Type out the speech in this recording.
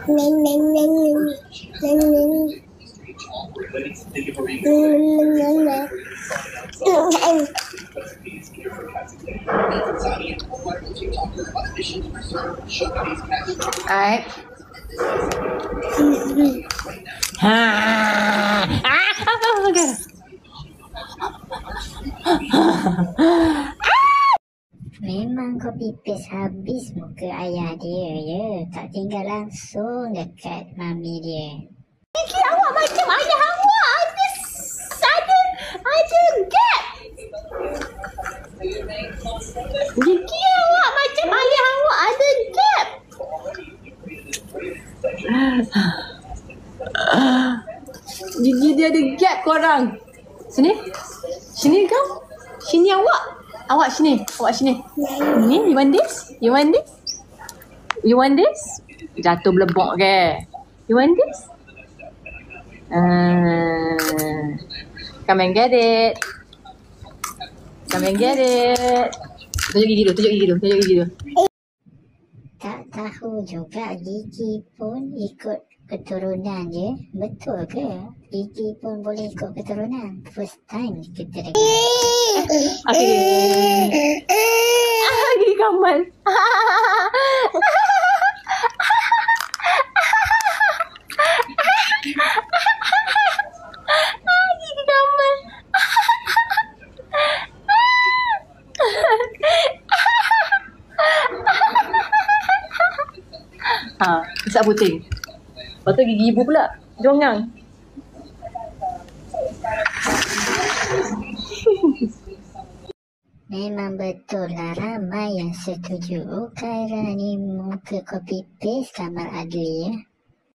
Alright. Memang copy paste habis muka ayah dia ya. Tak tinggal langsung dekat mami dia. Gigi awak macam ayah awak. Ada gap. Gigi awak macam ayah awak. Ada gap. Gigi dia ada gap korang. Sini. Sini kau. Sini awak. Awak sini. Awak sini. Ni, you want this? You want this? You want this? Jatuh belebok ke? You want this? Come and get it. Come and get it. Tunjuk gigi dulu. Tak tahu juga Gigi pun ikut keturunan je. Betul ke? Gigi pun boleh ikut keturunan. First time kita dengar. Gigi Kamal. Gigi Kamal. Isap puting. Lepas tu gigi ibu pula. Jongang. Memang betul lah ramai yang setuju Khaira ni muka copy paste Kamal Adli ya.